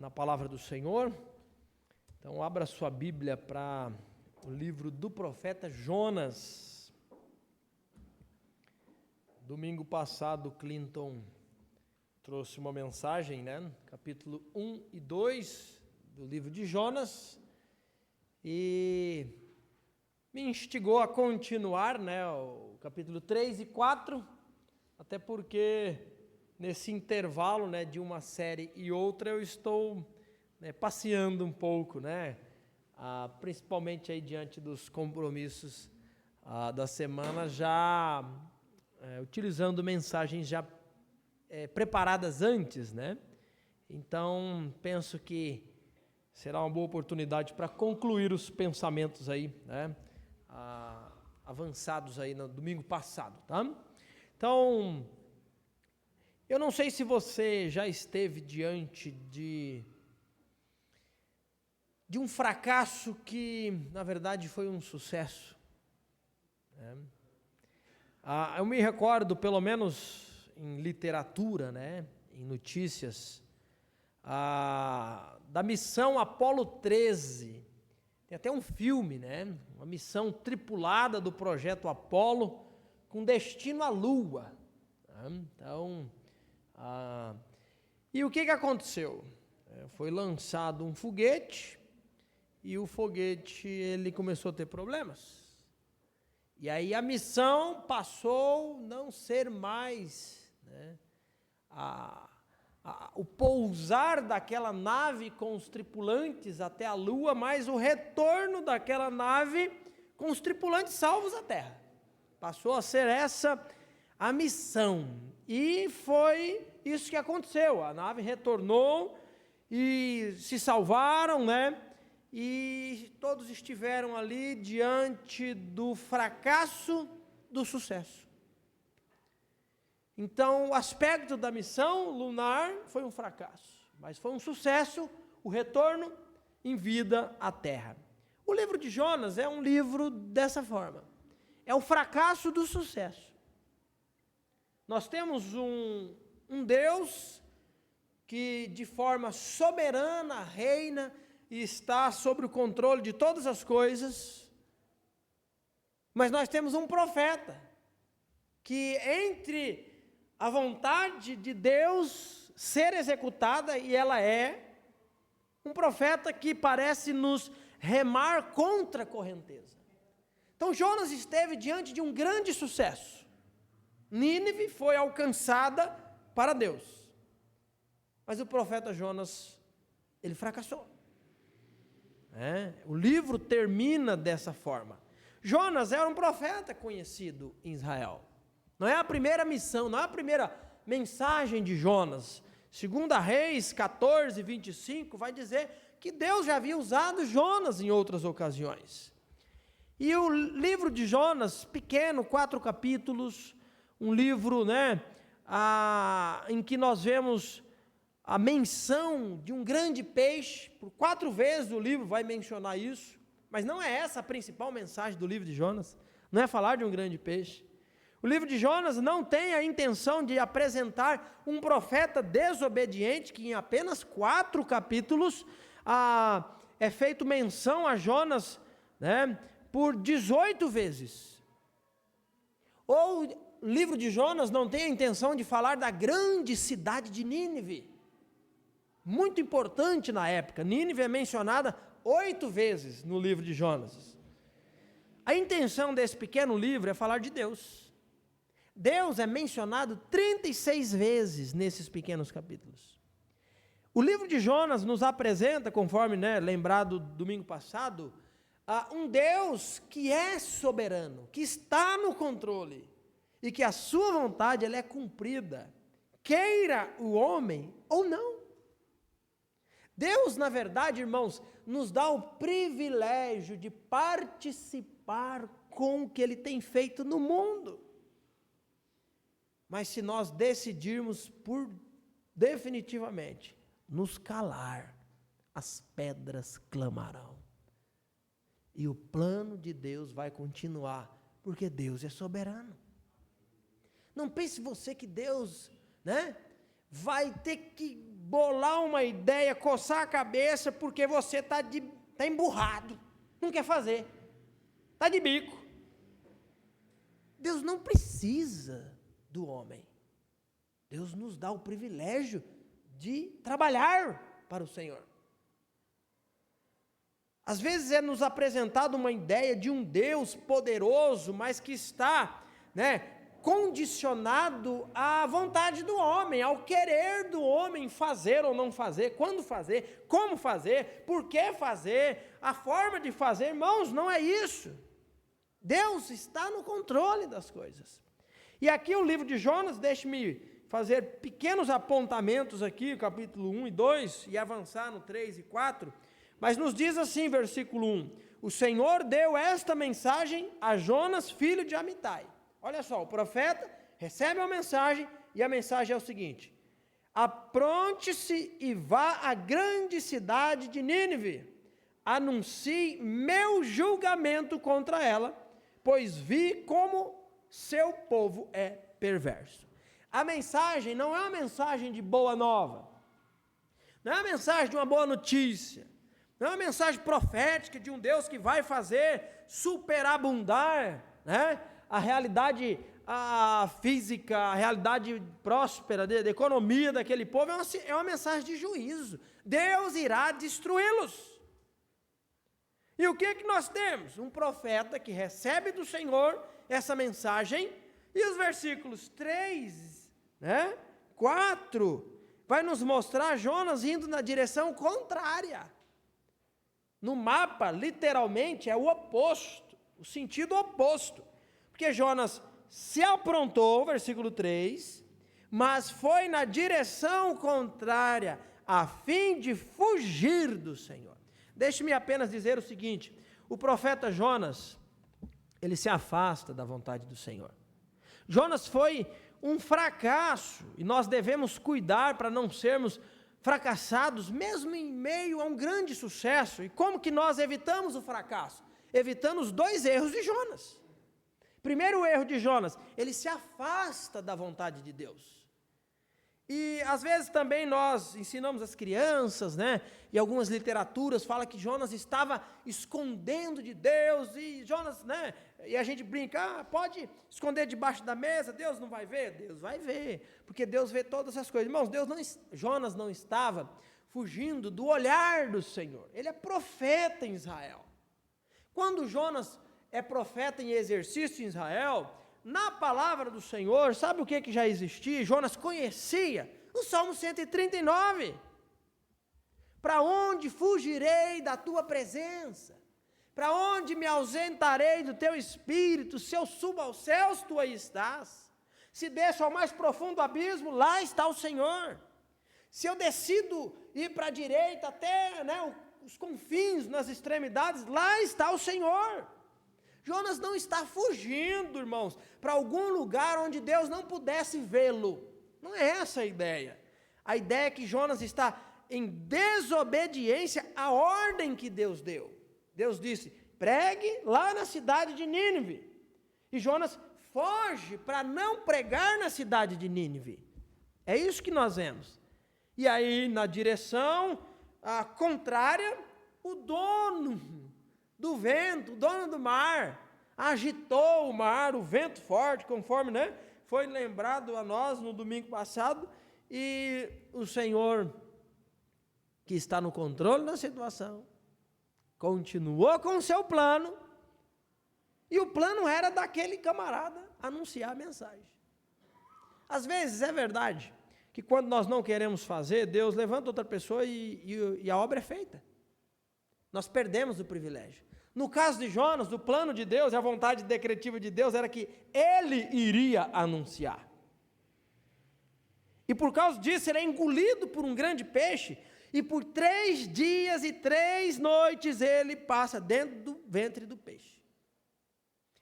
na palavra do Senhor. Então abra sua Bíblia para o livro do profeta Jonas. Domingo passado Clinton trouxe uma mensagem, capítulo 1 e 2 do livro de Jonas, e me instigou a continuar, o capítulo 3 e 4, até porque nesse intervalo, de uma série e outra, eu estou passeando um pouco, principalmente aí diante dos compromissos da semana, já utilizando mensagens já preparadas antes, Então, penso que será uma boa oportunidade para concluir os pensamentos aí, avançados aí no domingo passado, tá? Então, eu não sei se você já esteve diante de um fracasso que, na verdade, foi um sucesso. Eu me recordo, pelo menos em literatura, em notícias, da missão Apolo 13. Tem até um filme, uma missão tripulada do projeto Apolo com destino à Lua. Então, e o que aconteceu? Foi lançado um foguete e o foguete ele começou a ter problemas. E aí a missão passou a não ser mais o pousar daquela nave com os tripulantes até a Lua, mas o retorno daquela nave com os tripulantes salvos à Terra. Passou a ser essa a missão. E foi isso que aconteceu. A nave retornou e se salvaram, E todos estiveram ali diante do fracasso do sucesso. Então, o aspecto da missão lunar foi um fracasso, mas foi um sucesso o retorno em vida à Terra. O livro de Jonas é um livro dessa forma. É o fracasso do sucesso. Nós temos um Deus que de forma soberana reina e está sob o controle de todas as coisas, mas nós temos um profeta que entre a vontade de Deus ser executada, e ela é, um profeta que parece nos remar contra a correnteza. Então Jonas esteve diante de um grande sucesso. Nínive foi alcançada para Deus. Mas o profeta Jonas, ele fracassou. O livro termina dessa forma. Jonas era um profeta conhecido em Israel. Não é a primeira missão, não é a primeira mensagem de Jonas. 2 Reis 14, 25, vai dizer que Deus já havia usado Jonas em outras ocasiões. E o livro de Jonas, pequeno, 4 capítulos, um livro, em que nós vemos a menção de um grande peixe. Por 4 vezes o livro vai mencionar isso, mas não é essa a principal mensagem do livro de Jonas, não é falar de um grande peixe. O livro de Jonas não tem a intenção de apresentar um profeta desobediente, que em apenas 4 capítulos é feito menção a Jonas, por 18 vezes. Ou o livro de Jonas não tem a intenção de falar da grande cidade de Nínive, muito importante na época. Nínive é mencionada 8 vezes no livro de Jonas. A intenção desse pequeno livro é falar de Deus. Deus é mencionado 36 vezes nesses pequenos capítulos. O livro de Jonas nos apresenta, conforme lembrado domingo passado, um Deus que é soberano, que está no controle, e que a sua vontade ela é cumprida, queira o homem ou não. Deus, na verdade, irmãos, nos dá o privilégio de participar com o que Ele tem feito no mundo. Mas se nós decidirmos por definitivamente nos calar, as pedras clamarão. E o plano de Deus vai continuar, porque Deus é soberano. Não pense você que Deus, vai ter que bolar uma ideia, coçar a cabeça, porque você está emburrado, não quer fazer, está de bico. Deus não precisa do homem. Deus nos dá o privilégio de trabalhar para o Senhor. Às vezes é nos apresentado uma ideia de um Deus poderoso, mas que está, condicionado à vontade do homem, ao querer do homem fazer ou não fazer, quando fazer, como fazer, por que fazer, a forma de fazer. Irmãos, não é isso. Deus está no controle das coisas. E aqui o livro de Jonas, deixe-me fazer pequenos apontamentos aqui, capítulo 1 e 2, e avançar no 3 e 4, mas nos diz assim, versículo 1, o Senhor deu esta mensagem a Jonas, filho de Amitai. Olha só, o profeta recebe uma mensagem, e a mensagem é o seguinte: apronte-se e vá à grande cidade de Nínive, anuncie meu julgamento contra ela, pois vi como seu povo é perverso. A mensagem não é uma mensagem de boa nova, não é uma mensagem de uma boa notícia, não é uma mensagem profética de um Deus que vai fazer superabundar, a realidade física, a realidade próspera da economia daquele povo. É uma mensagem de juízo. Deus irá destruí-los. E o que é que nós temos? Um profeta que recebe do Senhor essa mensagem, e os versículos 3, 4, vai nos mostrar Jonas indo na direção contrária. No mapa, literalmente, é o oposto, o sentido oposto. Porque Jonas se aprontou, versículo 3, mas foi na direção contrária, a fim de fugir do Senhor. Deixe-me apenas dizer o seguinte: o profeta Jonas, ele se afasta da vontade do Senhor. Jonas foi um fracasso, e nós devemos cuidar para não sermos fracassados, mesmo em meio a um grande sucesso. E como que nós evitamos o fracasso? Evitando os 2 erros de Jonas. Primeiro erro de Jonas, ele se afasta da vontade de Deus. E às vezes também nós ensinamos as crianças, e algumas literaturas falam que Jonas estava escondendo de Deus, e Jonas, e a gente brinca, pode esconder debaixo da mesa, Deus não vai ver? Deus vai ver, porque Deus vê todas as coisas. Irmãos, Jonas não estava fugindo do olhar do Senhor, ele é profeta em Israel. Quando Jonas é profeta em exercício em Israel, na palavra do Senhor, sabe o que já existia? Jonas conhecia o Salmo 139. Para onde fugirei da tua presença? Para onde me ausentarei do teu espírito? Se eu subo aos céus, tu aí estás. Se desço ao mais profundo abismo, lá está o Senhor. Se eu decido ir para a direita até os confins, nas extremidades, lá está o Senhor. Jonas não está fugindo, irmãos, para algum lugar onde Deus não pudesse vê-lo. Não é essa a ideia. A ideia é que Jonas está em desobediência à ordem que Deus deu. Deus disse: pregue lá na cidade de Nínive. E Jonas foge para não pregar na cidade de Nínive. É isso que nós vemos. E aí, na direção contrária, o dono do vento, o dono do mar, agitou o mar, o vento forte, conforme foi lembrado a nós no domingo passado, e o Senhor, que está no controle da situação, continuou com o seu plano, e o plano era daquele camarada anunciar a mensagem. Às vezes é verdade que quando nós não queremos fazer, Deus levanta outra pessoa e a obra é feita. Nós perdemos o privilégio. No caso de Jonas, o plano de Deus e a vontade decretiva de Deus era que ele iria anunciar. E por causa disso, ele é engolido por um grande peixe, e por 3 dias e 3 noites ele passa dentro do ventre do peixe.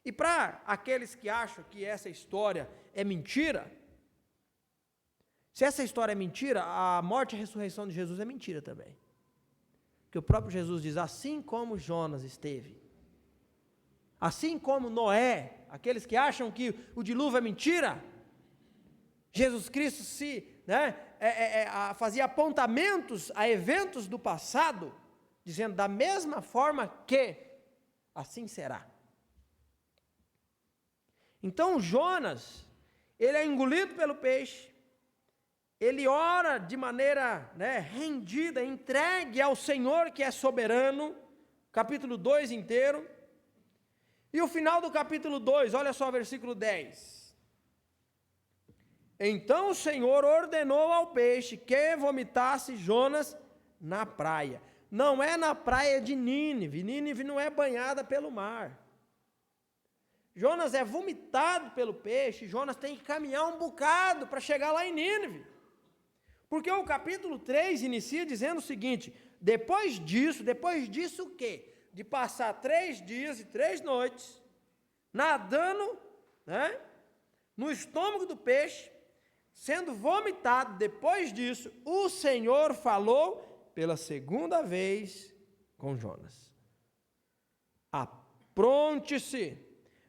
E para aqueles que acham que essa história é mentira, se essa história é mentira, a morte e a ressurreição de Jesus é mentira também. Porque o próprio Jesus diz: assim como Jonas esteve, assim como Noé, aqueles que acham que o dilúvio é mentira, Jesus Cristo se né, fazia apontamentos a eventos do passado, dizendo da mesma forma que assim será. Então Jonas, ele é engolido pelo peixe, ele ora de maneira, né, rendida, entregue ao Senhor que é soberano, capítulo 2 inteiro. E o final do capítulo 2, olha só o versículo 10. Então o Senhor ordenou ao peixe que vomitasse Jonas na praia. Não é na praia de Nínive, Nínive não é banhada pelo mar. Jonas é vomitado pelo peixe, Jonas tem que caminhar um bocado para chegar lá em Nínive. Porque o capítulo 3 inicia dizendo o seguinte: depois disso o quê? De passar 3 dias e 3 noites, nadando, né, no estômago do peixe, sendo vomitado, depois disso, o Senhor falou pela segunda vez com Jonas: apronte-se,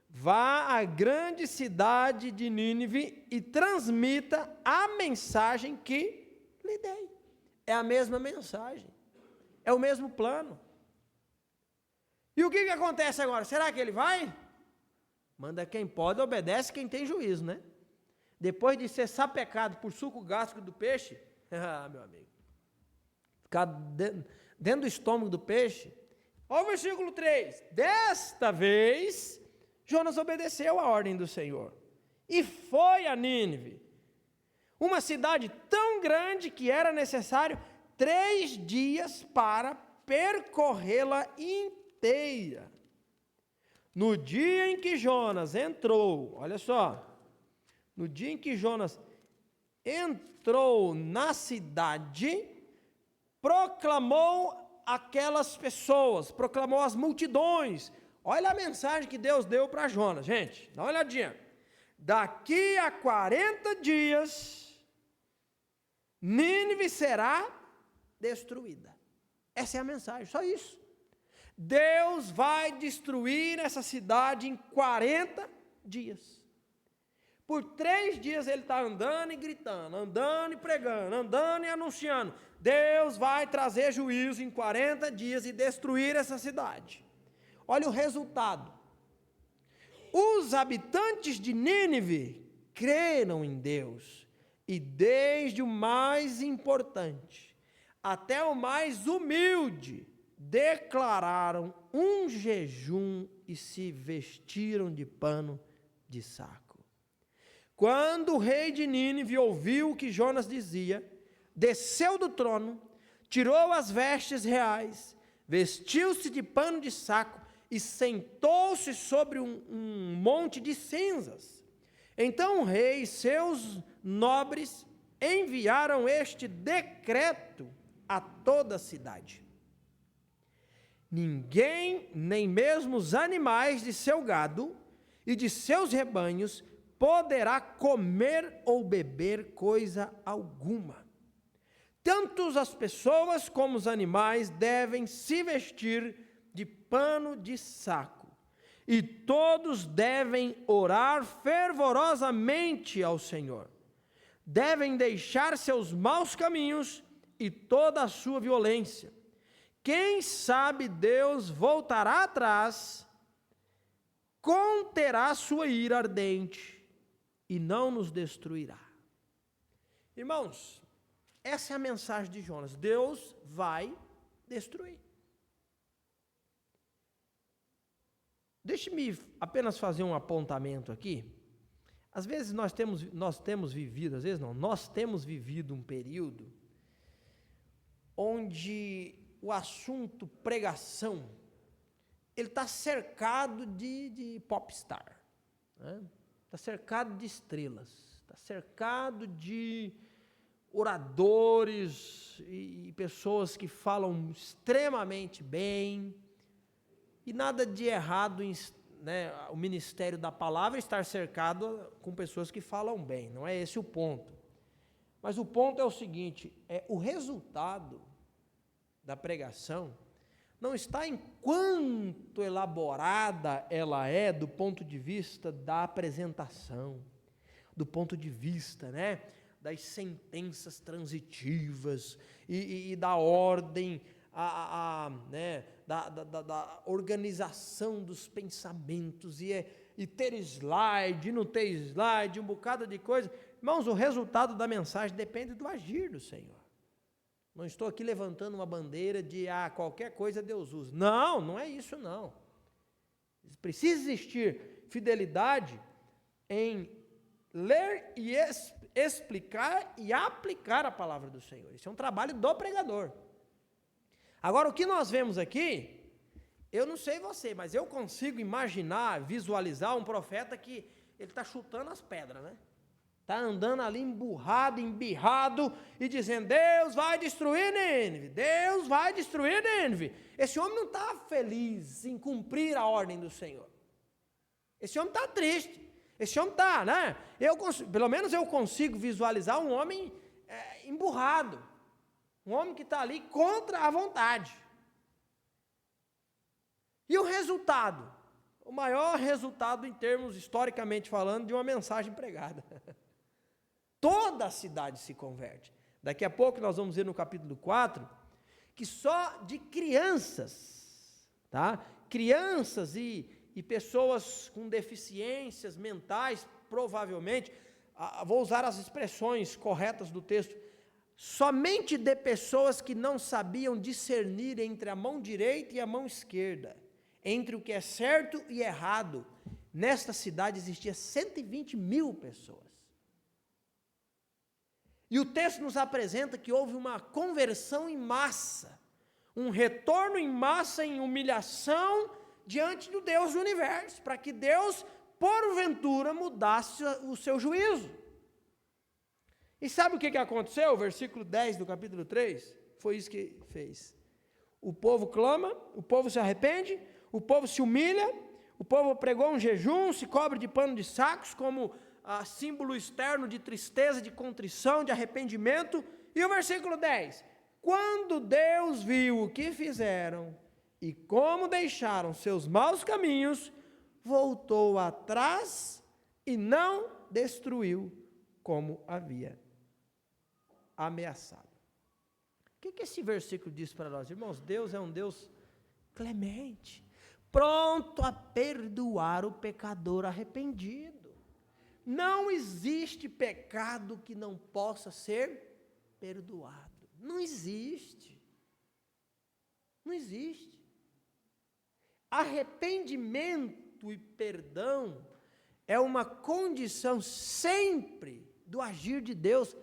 vá à grande cidade de Nínive e transmita a mensagem que lhe dei. É a mesma mensagem, é o mesmo plano. E o que acontece agora? Será que ele vai? Manda quem pode, obedece quem tem juízo, né? Depois de ser sapecado por suco gástrico do peixe, meu amigo, ficar dentro do estômago do peixe. Olha o versículo 3. Desta vez, Jonas obedeceu a ordem do Senhor e foi a Nínive, uma cidade tão grande que era necessário 3 dias para percorrê-la inteira. No dia em que Jonas entrou, olha só, no dia em que Jonas entrou na cidade, proclamou aquelas pessoas, proclamou as multidões. Olha a mensagem que Deus deu para Jonas, gente, dá uma olhadinha. Daqui a 40 dias, Nínive será destruída. Essa é a mensagem, só isso. Deus vai destruir essa cidade em 40 dias. Por 3 dias ele está andando e gritando, andando e pregando, andando e anunciando. Deus vai trazer juízo em 40 dias e destruir essa cidade. Olha o resultado. Os habitantes de Nínive creram em Deus, e desde o mais importante até o mais humilde, declararam um jejum e se vestiram de pano de saco. Quando o rei de Nínive ouviu o que Jonas dizia, desceu do trono, tirou as vestes reais, vestiu-se de pano de saco e sentou-se sobre um monte de cinzas. Então o rei e seus nobres enviaram este decreto a toda a cidade: ninguém, nem mesmo os animais de seu gado e de seus rebanhos, poderá comer ou beber coisa alguma. Tanto as pessoas como os animais devem se vestir de pano de saco, e todos devem orar fervorosamente ao Senhor. Devem deixar seus maus caminhos e toda a sua violência. Quem sabe Deus voltará atrás, conterá sua ira ardente e não nos destruirá. Irmãos, essa é a mensagem de Jonas. Deus vai destruir. Deixe-me apenas fazer um apontamento aqui. Às vezes nós temos vivido um período onde o assunto pregação, ele está cercado de popstar, né? Está cercado de estrelas, está cercado de oradores e pessoas que falam extremamente bem, e nada de errado em, né, o ministério da palavra estar cercado com pessoas que falam bem, não é esse o ponto. Mas o ponto é o seguinte, o resultado da pregação não está em quanto elaborada ela é do ponto de vista da apresentação, do ponto de vista, né, das sentenças transitivas e da ordem, né, da organização dos pensamentos, e ter slide, não ter slide, um bocado de coisa. Irmãos, o resultado da mensagem depende do agir do Senhor. Não estou aqui levantando uma bandeira de qualquer coisa Deus usa. Não, não é isso não. Precisa existir fidelidade em ler e explicar e aplicar a palavra do Senhor. Isso é um trabalho do pregador. Agora, o que nós vemos aqui, eu não sei você, mas eu consigo imaginar, visualizar um profeta que ele está chutando as pedras, né? Está andando ali emburrado, embirrado e dizendo: Deus vai destruir Nínive, Deus vai destruir Nínive. Esse homem não está feliz em cumprir a ordem do Senhor. Esse homem está triste. Esse homem está, né? Pelo menos eu consigo visualizar um homem emburrado. Um homem que está ali contra a vontade. E o resultado? O maior resultado em termos historicamente falando de uma mensagem pregada. Toda a cidade se converte. Daqui a pouco nós vamos ver no capítulo 4, que só de crianças, tá? Crianças e pessoas com deficiências mentais, provavelmente, vou usar as expressões corretas do texto, somente de pessoas que não sabiam discernir entre a mão direita e a mão esquerda, entre o que é certo e errado. Nesta cidade existia 120 mil pessoas. E o texto nos apresenta que houve uma conversão em massa, um retorno em massa, em humilhação diante do Deus do universo, para que Deus, porventura, mudasse o seu juízo. E sabe o que aconteceu? O versículo 10 do capítulo 3, foi isso que fez. O povo clama, o povo se arrepende, o povo se humilha, o povo pregou um jejum, se cobre de pano de sacos, como símbolo externo de tristeza, de contrição, de arrependimento. E o versículo 10, quando Deus viu o que fizeram e como deixaram seus maus caminhos, voltou atrás e não destruiu como havia ameaçado. O que esse versículo diz para nós, irmãos? Deus é um Deus clemente, pronto a perdoar o pecador arrependido. Não existe pecado que não possa ser perdoado. Não existe. Não existe. Arrependimento e perdão é uma condição sempre do agir de Deus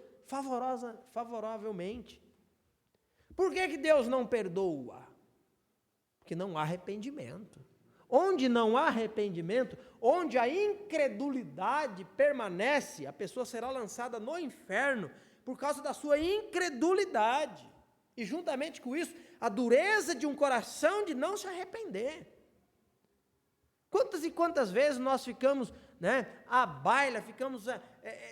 favoravelmente. Por que Deus não perdoa? Porque não há arrependimento. Onde não há arrependimento, onde a incredulidade permanece, a pessoa será lançada no inferno por causa da sua incredulidade. E juntamente com isso, a dureza de um coração de não se arrepender. Quantas e quantas vezes nós ficamos, né, à baila, ficamos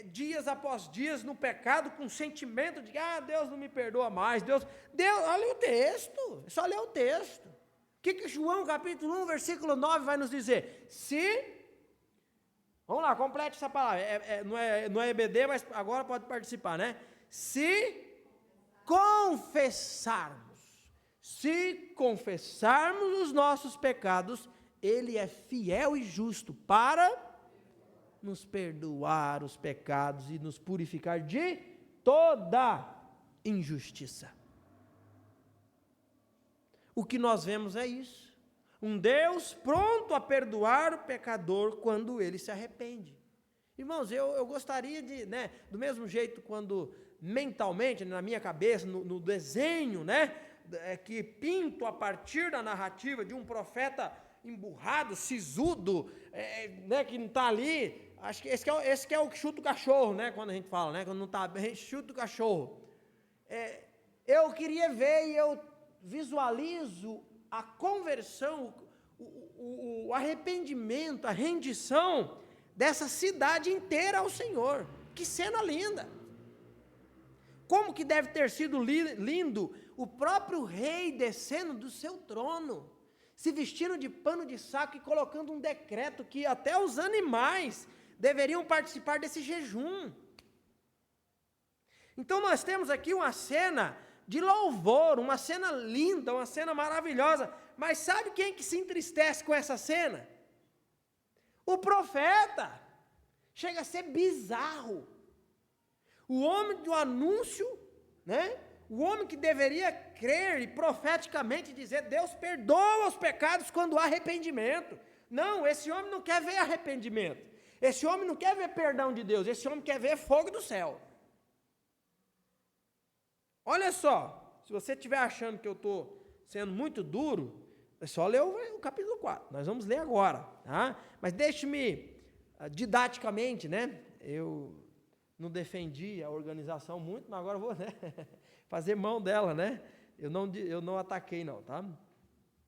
dias após dias no pecado com sentimento de que Deus não me perdoa mais, Deus, olha o texto, só lê o texto. O que João capítulo 1, versículo 9 vai nos dizer? Vamos lá, complete essa palavra, não é EBD, mas agora pode participar, né? Se confessarmos os nossos pecados, Ele é fiel e justo para nos perdoar os pecados e nos purificar de toda injustiça. O que nós vemos é isso. Um Deus pronto a perdoar o pecador quando ele se arrepende. Irmãos, eu gostaria de, né, do mesmo jeito quando mentalmente, na minha cabeça, no desenho, né, que pinto a partir da narrativa de um profeta emburrado, sisudo, né, que não está ali, acho que esse que é o que chuta o cachorro, né, quando a gente fala, né, quando não está, a gente chuta o cachorro. Eu queria ver e eu visualizo a conversão, o arrependimento, a rendição dessa cidade inteira ao Senhor. Que cena linda! Como que deve ter sido lindo o próprio rei descendo do seu trono, se vestindo de pano de saco e colocando um decreto que até os animais deveriam participar desse jejum. Então nós temos aqui uma cena de louvor, uma cena linda, uma cena maravilhosa. Mas sabe quem que se entristece com essa cena? O profeta. Chega a ser bizarro. O homem do anúncio, né? O homem que deveria crer e profeticamente dizer: Deus perdoa os pecados quando há arrependimento. Não, esse homem não quer ver arrependimento. Esse homem não quer ver perdão de Deus. Esse homem quer ver fogo do céu. Olha só, se você estiver achando que eu estou sendo muito duro, é só ler o capítulo 4. Nós vamos ler agora, tá? Mas deixe-me, didaticamente, né? Eu não defendi a organização muito, mas agora vou, né, fazer mão dela, né? Eu não ataquei não, tá?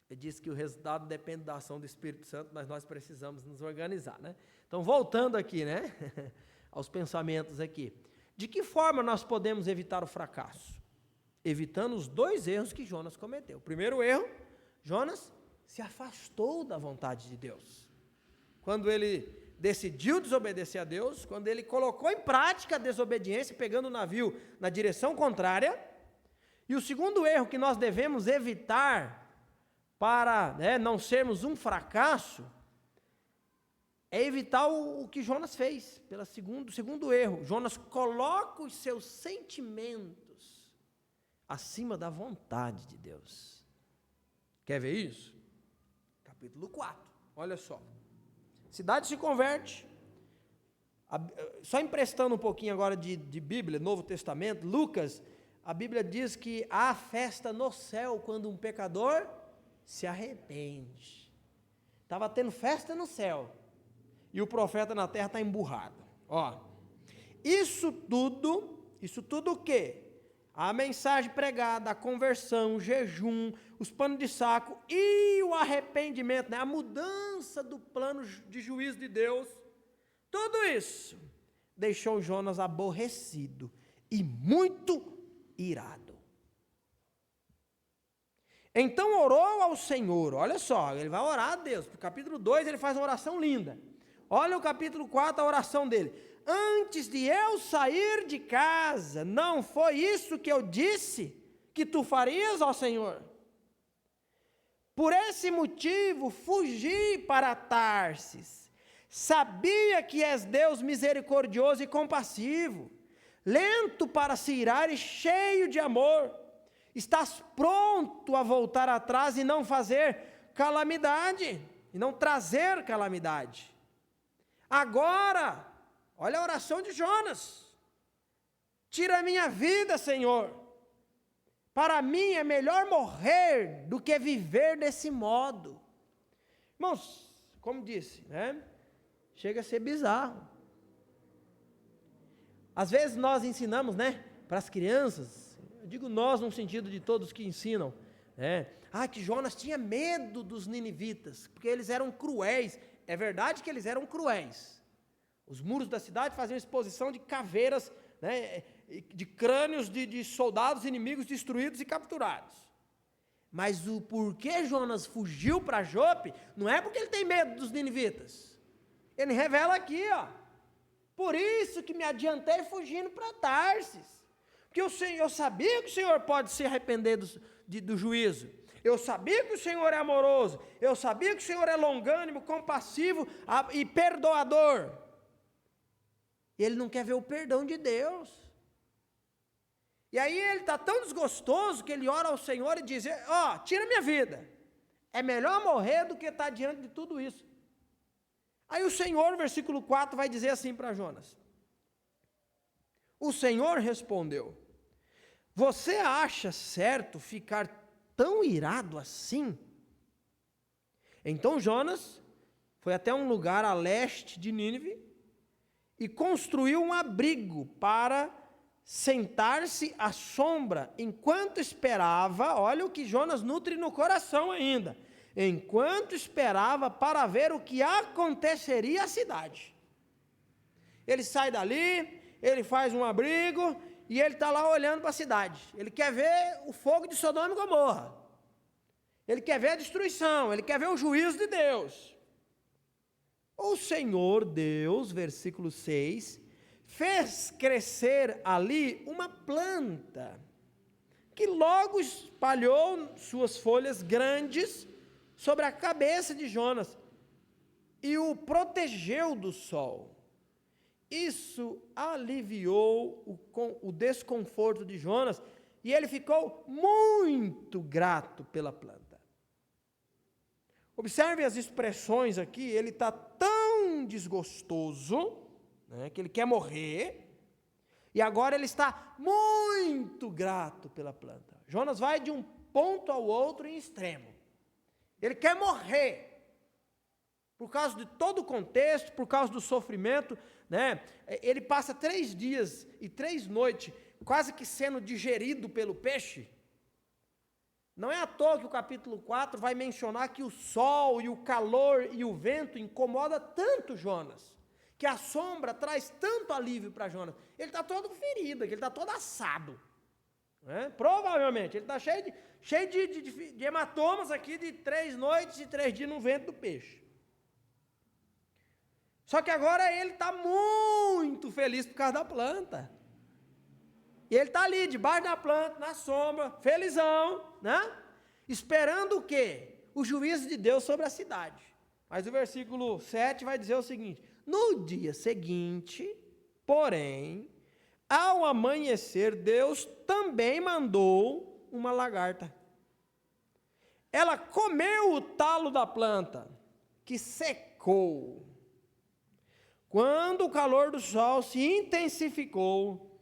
Eu disse que o resultado depende da ação do Espírito Santo, mas nós precisamos nos organizar, né? Então, voltando aqui, né, aos pensamentos aqui. De que forma nós podemos evitar o fracasso? Evitando os 2 erros que Jonas cometeu. O primeiro erro, Jonas se afastou da vontade de Deus. Quando ele decidiu desobedecer a Deus, quando ele colocou em prática a desobediência, pegando o navio na direção contrária. E o segundo erro que nós devemos evitar para, né, não sermos um fracasso, é evitar o que Jonas fez. Segundo erro, Jonas coloca os seus sentimentos acima da vontade de Deus. Quer ver isso? Capítulo 4, olha só. Cidade se converte. Só emprestando um pouquinho agora de Bíblia, Novo Testamento, Lucas, a Bíblia diz que há festa no céu quando um pecador se arrepende. Estava tendo festa no céu, e o profeta na terra está emburrado. Ó, isso tudo o quê? A mensagem pregada, a conversão, o jejum, os panos de saco e o arrependimento, né? A mudança do plano de juízo de Deus, tudo isso deixou Jonas aborrecido e muito irado. Então orou ao Senhor, olha só, ele vai orar a Deus. No capítulo 2 ele faz uma oração linda. Olha o capítulo 4, a oração dele. Antes de eu sair de casa, não foi isso que eu disse que tu farias, ó Senhor? Por esse motivo fugi para Tarsis. Sabia que és Deus misericordioso e compassivo, lento para se irar e cheio de amor. Estás pronto a voltar atrás e não fazer calamidade, e não trazer calamidade. Agora, olha a oração de Jonas. Tira a minha vida, Senhor. Para mim é melhor morrer do que viver desse modo. Irmãos, como disse, né? Chega a ser bizarro. Às vezes nós ensinamos, né, para as crianças, eu digo nós no sentido de todos que ensinam, né? Que Jonas tinha medo dos ninivitas, porque eles eram cruéis. É verdade que eles eram cruéis. Os muros da cidade faziam exposição de caveiras, né, de crânios de soldados inimigos destruídos e capturados. Mas o porquê Jonas fugiu para Jope, não é porque ele tem medo dos ninivitas. Ele revela aqui, ó. Por isso que me adiantei fugindo para Tarsis. Porque eu sabia que o Senhor pode se arrepender do juízo. Eu sabia que o Senhor é amoroso. Eu sabia que o Senhor é longânimo, compassivo e perdoador. E ele não quer ver o perdão de Deus. E aí ele está tão desgostoso que ele ora ao Senhor e diz: tira minha vida. É melhor morrer do que estar diante de tudo isso. Aí o Senhor, versículo 4, vai dizer assim para Jonas. O Senhor respondeu: você acha certo ficar tão irado assim? Então Jonas foi até um lugar a leste de Nínive e construiu um abrigo para sentar-se à sombra enquanto esperava. Olha o que Jonas nutre no coração ainda. Enquanto esperava para ver o que aconteceria à cidade. Ele sai dali, ele faz um abrigo e ele está lá olhando para a cidade. Ele quer ver o fogo de Sodoma e Gomorra. Ele quer ver a destruição, ele quer ver o juízo de Deus. O Senhor Deus, versículo 6, fez crescer ali uma planta, que logo espalhou suas folhas grandes sobre a cabeça de Jonas, e o protegeu do sol. Isso aliviou o desconforto de Jonas, e ele ficou muito grato pela planta. Observe as expressões aqui, ele está tão desgostoso, né, que ele quer morrer, e agora ele está muito grato pela planta. Jonas vai de um ponto ao outro em extremo. Ele quer morrer, por causa de todo o contexto, por causa do sofrimento, né? Ele passa 3 dias e 3 noites, quase que sendo digerido pelo peixe. Não é à toa que o capítulo 4 vai mencionar que o sol e o calor e o vento incomoda tanto Jonas, que a sombra traz tanto alívio para Jonas. Ele está todo ferido, ele está todo assado, né? Provavelmente, ele está cheio de hematomas aqui, de 3 noites e 3 dias no vento do peixe. Só que agora ele está muito feliz por causa da planta. E ele está ali, debaixo da planta, na sombra, felizão, né? Esperando o quê? O juízo de Deus sobre a cidade. Mas o versículo 7 vai dizer o seguinte: no dia seguinte, porém, ao amanhecer, Deus também mandou uma lagarta. Ela comeu o talo da planta, que secou. Quando o calor do sol se intensificou,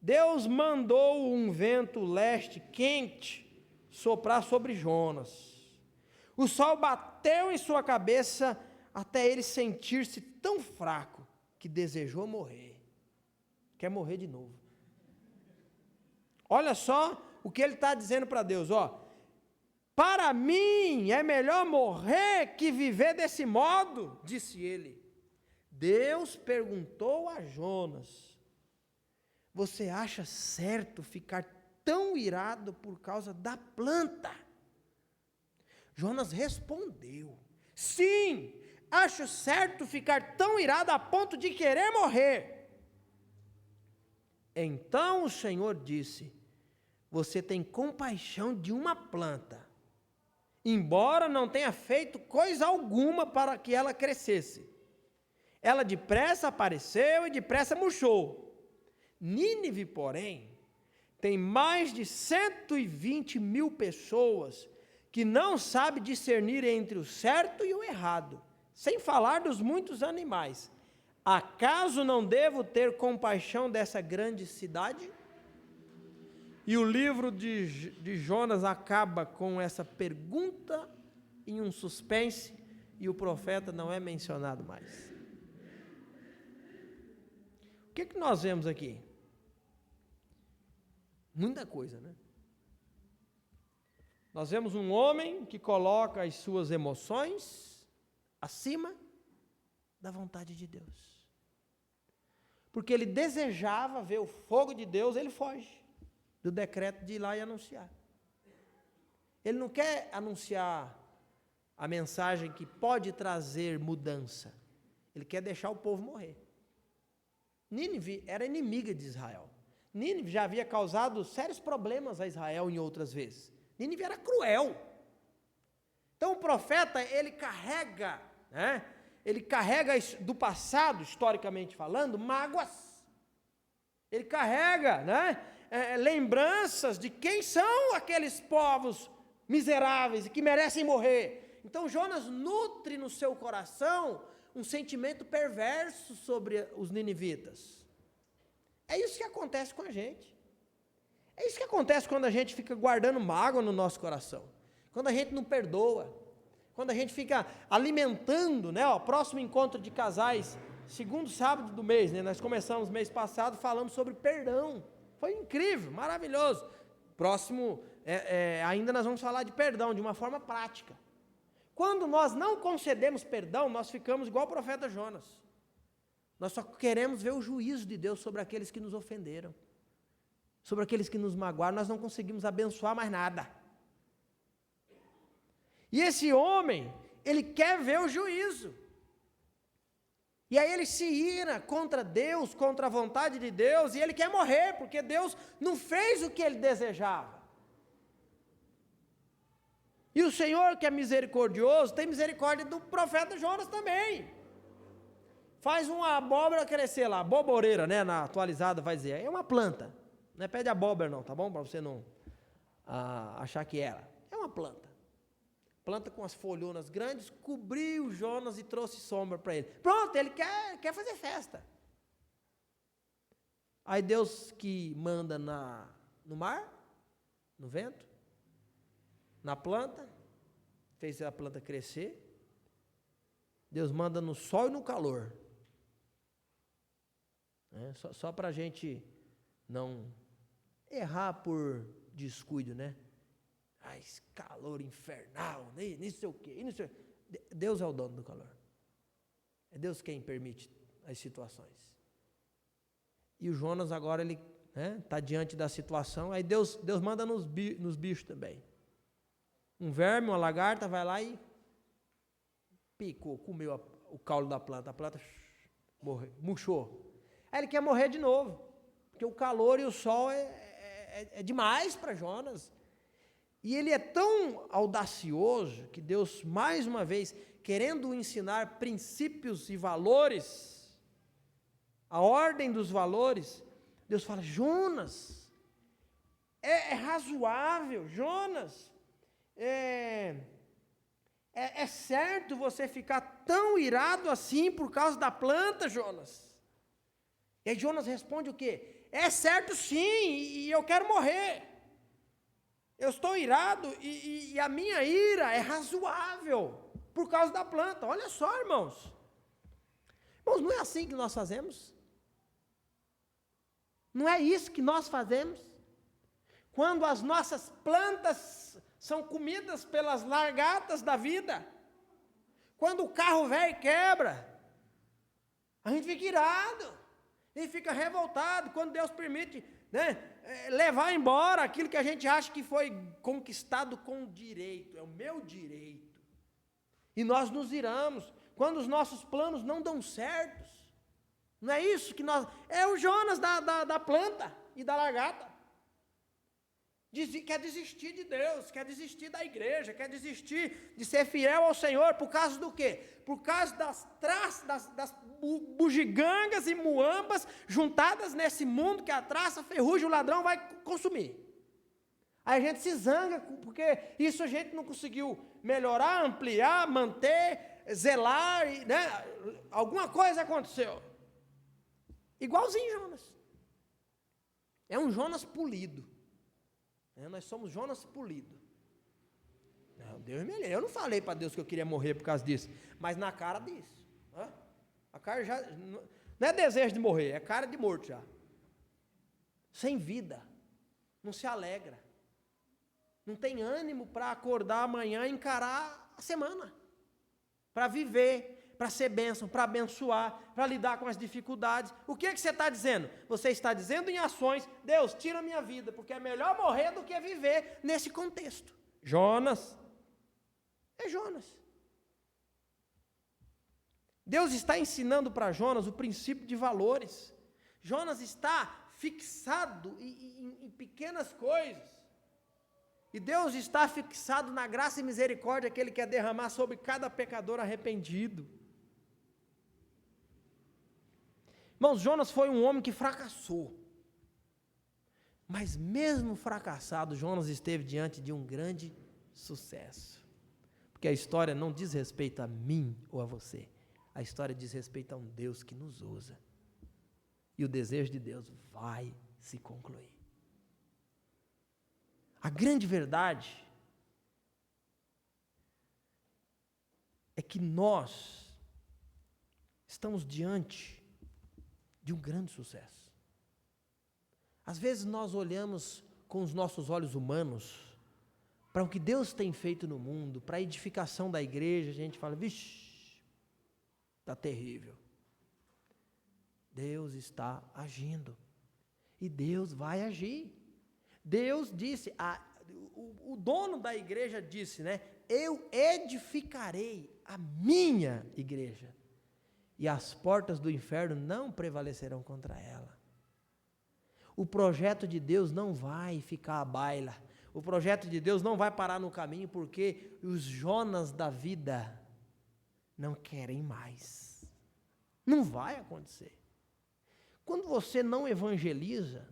Deus mandou um vento leste quente soprar sobre Jonas. O sol bateu em sua cabeça até ele sentir-se tão fraco que desejou morrer. Quer morrer de novo. Olha só o que ele está dizendo para Deus, ó. Para mim é melhor morrer que viver desse modo, disse ele. Deus perguntou a Jonas: você acha certo ficar tão irado por causa da planta? Jonas respondeu: sim, acho certo ficar tão irado a ponto de querer morrer. Então o Senhor disse: você tem compaixão de uma planta, embora não tenha feito coisa alguma para que ela crescesse. Ela depressa apareceu e depressa murchou. Nínive, porém, tem mais de 120.000 pessoas que não sabem discernir entre o certo e o errado, sem falar dos muitos animais. Acaso não devo ter compaixão dessa grande cidade? E o livro de Jonas acaba com essa pergunta em um suspense, e o profeta não é mencionado mais. O que nós vemos aqui? Muita coisa, né? Nós vemos um homem que coloca as suas emoções acima da vontade de Deus. Porque ele desejava ver o fogo de Deus, ele foge do decreto de ir lá e anunciar. Ele não quer anunciar a mensagem que pode trazer mudança. Ele quer deixar o povo morrer. Nínive era inimiga de Israel. Nínive já havia causado sérios problemas a Israel em outras vezes. Nínive era cruel. Então o profeta, ele carrega, né? Ele carrega do passado, historicamente falando, mágoas. Ele carrega, né? Lembranças de quem são aqueles povos miseráveis e que merecem morrer. Então Jonas nutre no seu coração um sentimento perverso sobre os ninivitas. É isso que acontece com a gente. É isso que acontece quando a gente fica guardando mágoa no nosso coração. Quando a gente não perdoa. Quando a gente fica alimentando, né? O próximo encontro de casais, segundo sábado do mês, né? Nós começamos mês passado falando sobre perdão. Foi incrível, maravilhoso. Próximo, ainda nós vamos falar de perdão, de uma forma prática. Quando nós não concedemos perdão, nós ficamos igual o profeta Jonas. Nós só queremos ver o juízo de Deus sobre aqueles que nos ofenderam, sobre aqueles que nos magoaram. Nós não conseguimos abençoar mais nada. E esse homem, ele quer ver o juízo. E aí ele se ira contra Deus, contra a vontade de Deus, e ele quer morrer, porque Deus não fez o que ele desejava. E o Senhor, que é misericordioso, tem misericórdia do profeta Jonas também. Faz uma abóbora crescer lá, aboboreira, né, na atualizada vai dizer, é uma planta, não é pé de abóbora não, tá bom? Para você não achar que era, é uma planta. Planta com as folhonas grandes, cobriu Jonas e trouxe sombra para ele. Pronto, ele quer fazer festa. Aí Deus que manda no mar, no vento, na planta, fez a planta crescer. Deus manda no sol e no calor. Só para a gente não errar por descuido, né? Esse calor infernal, não sei o quê. Deus é o dono do calor. É Deus quem permite as situações. E o Jonas agora, ele está diante da situação, aí Deus manda nos bichos também. Um verme, uma lagarta, vai lá e picou, comeu o caule da planta. A planta murchou. Aí ele quer morrer de novo, porque o calor e o sol é demais para Jonas. E ele é tão audacioso que Deus, mais uma vez, querendo ensinar princípios e valores, a ordem dos valores, Deus fala, Jonas, é razoável, Jonas, é certo você ficar tão irado assim por causa da planta, Jonas? E aí Jonas responde o quê? É certo sim, e eu quero morrer. Eu estou irado e a minha ira é razoável por causa da planta. Olha só, irmãos. Irmãos, não é assim que nós fazemos? Não é isso que nós fazemos? Quando as nossas plantas são comidas pelas lagartas da vida, quando o carro velho quebra, a gente fica irado, a gente fica revoltado, quando Deus permite, levar embora aquilo que a gente acha que foi conquistado com direito, é o meu direito. E nós nos iramos quando os nossos planos não dão certos. Não é isso que nós... É o Jonas da planta e da lagarta. Quer desistir de Deus, quer desistir da igreja, quer desistir de ser fiel ao Senhor, por causa do quê? Por causa das bugigangas e muambas juntadas nesse mundo que a traça, a ferrugem, o ladrão vai consumir. Aí a gente se zanga, porque isso a gente não conseguiu melhorar, ampliar, manter, zelar, alguma coisa aconteceu. Igualzinho Jonas. É um Jonas polido. Nós somos Jonas polido. Não, Deus me livre. Eu não falei para Deus que eu queria morrer por causa disso, mas na cara disso. A cara já não é desejo de morrer, é cara de morto já. Sem vida, não se alegra, não tem ânimo para acordar amanhã e encarar a semana, para viver, para ser bênção, para abençoar, para lidar com as dificuldades. O que você está dizendo? Você está dizendo em ações, Deus, tira a minha vida, porque é melhor morrer do que viver nesse contexto. Jonas. É Jonas. Deus está ensinando para Jonas o princípio de valores. Jonas está fixado em pequenas coisas. E Deus está fixado na graça e misericórdia que Ele quer derramar sobre cada pecador arrependido. Irmãos, Jonas foi um homem que fracassou. Mas mesmo fracassado, Jonas esteve diante de um grande sucesso. Porque a história não diz respeito a mim ou a você. A história diz respeito a um Deus que nos usa. E o desejo de Deus vai se concluir. A grande verdade é que nós estamos diante de um grande sucesso. Às vezes nós olhamos com os nossos olhos humanos para o que Deus tem feito no mundo, para a edificação da igreja, a gente fala, vixe, está terrível. Deus está agindo. E Deus vai agir. Deus disse, o dono da igreja disse, eu edificarei a minha igreja. e as portas do inferno não prevalecerão contra ela. O projeto de Deus não vai ficar à baila. O projeto de Deus não vai parar no caminho, porque os Jonas da vida não querem mais. Não vai acontecer. Quando você não evangeliza,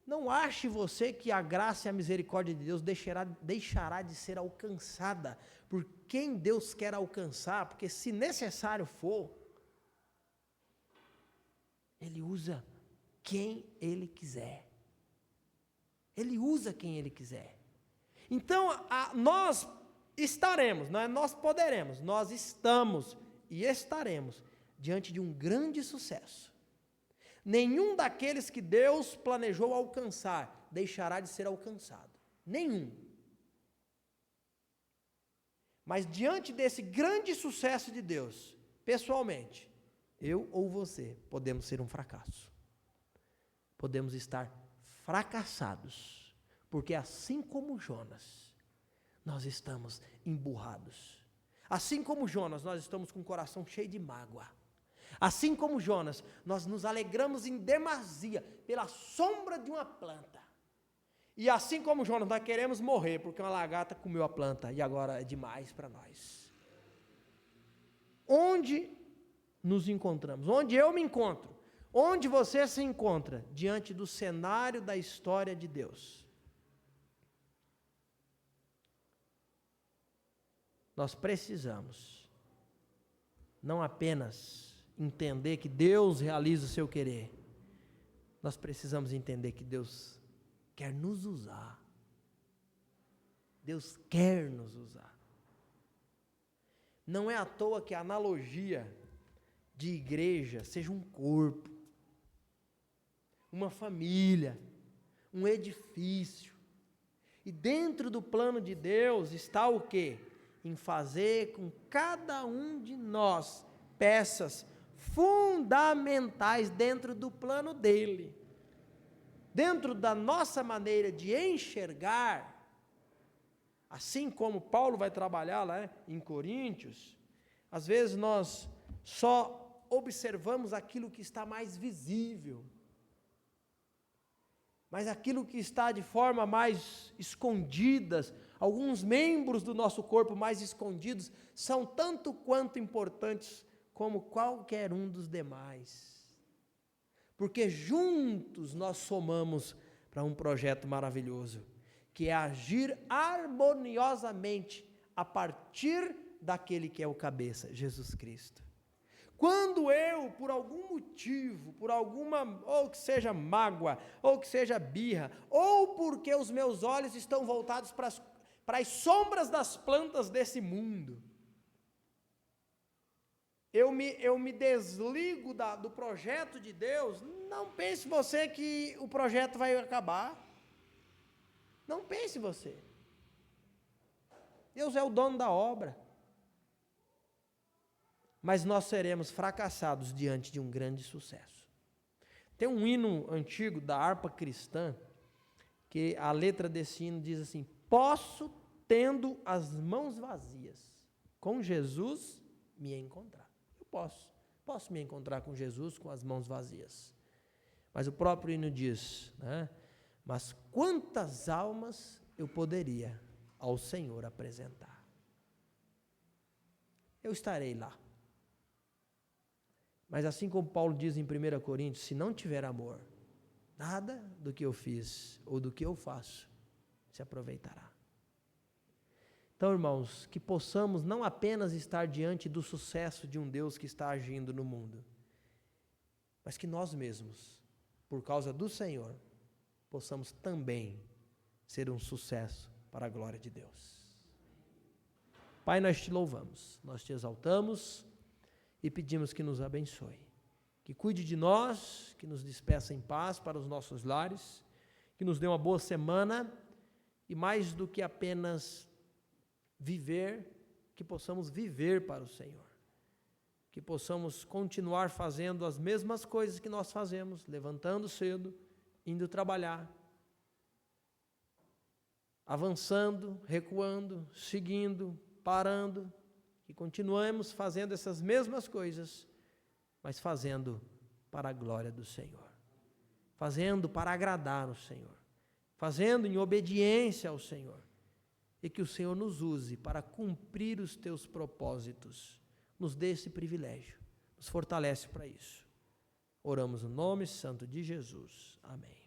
não ache você que a graça e a misericórdia de Deus deixará de ser alcançada por quem Deus quer alcançar, porque se necessário for, Ele usa quem Ele quiser. Ele usa quem Ele quiser. Então, nós estaremos, não é nós poderemos, nós estamos e estaremos diante de um grande sucesso. Nenhum daqueles que Deus planejou alcançar deixará de ser alcançado. Nenhum. Mas diante desse grande sucesso de Deus, pessoalmente, eu ou você podemos ser um fracasso. Podemos estar fracassados, porque assim como Jonas, nós estamos emburrados. Assim como Jonas, nós estamos com o coração cheio de mágoa. Assim como Jonas, nós nos alegramos em demasia pela sombra de uma planta. E assim como Jonas, nós queremos morrer porque uma lagarta comeu a planta e agora é demais para nós. Onde nos encontramos? Onde eu me encontro? Onde você se encontra diante do cenário da história de Deus? Nós precisamos não apenas entender que Deus realiza o seu querer, nós precisamos entender que Deus quer nos usar. Deus quer nos usar. Não é à toa que a analogia de igreja seja um corpo, uma família, um edifício. E dentro do plano de Deus está o quê? Em fazer com cada um de nós peças fundamentais dentro do plano dele. Dentro da nossa maneira de enxergar, assim como Paulo vai trabalhar lá em Coríntios, às vezes nós só observamos aquilo que está mais visível, mas aquilo que está de forma mais escondidas, alguns membros do nosso corpo mais escondidos, são tanto quanto importantes como qualquer um dos demais. Porque juntos nós somamos para um projeto maravilhoso, que é agir harmoniosamente a partir daquele que é o cabeça, Jesus Cristo. Quando eu, por algum motivo, por alguma, ou que seja mágoa, ou que seja birra, ou porque os meus olhos estão voltados para as sombras das plantas desse mundo, eu me desligo do projeto de Deus, não pense você que o projeto vai acabar. Não pense você. Deus é o dono da obra. Mas nós seremos fracassados diante de um grande sucesso. Tem um hino antigo da harpa cristã, que a letra desse hino diz assim: posso, tendo as mãos vazias, com Jesus me encontrar. Eu posso me encontrar com Jesus com as mãos vazias. Mas o próprio hino diz, né? Mas quantas almas eu poderia ao Senhor apresentar? Eu estarei lá. Mas assim como Paulo diz em 1 Coríntios, se não tiver amor, nada do que eu fiz ou do que eu faço se aproveitará. Então, irmãos, que possamos não apenas estar diante do sucesso de um Deus que está agindo no mundo, mas que nós mesmos, por causa do Senhor, possamos também ser um sucesso para a glória de Deus. Pai, nós te louvamos, nós te exaltamos e pedimos que nos abençoe, que cuide de nós, que nos despeça em paz para os nossos lares, que nos dê uma boa semana e mais do que apenas viver, que possamos viver para o Senhor, que possamos continuar fazendo as mesmas coisas que nós fazemos, levantando cedo, indo trabalhar, avançando, recuando, seguindo, parando, que continuemos fazendo essas mesmas coisas, mas fazendo para a glória do Senhor, fazendo para agradar o Senhor, fazendo em obediência ao Senhor, e que o Senhor nos use para cumprir os teus propósitos, nos dê esse privilégio, nos fortalece para isso. Oramos no nome santo de Jesus. Amém.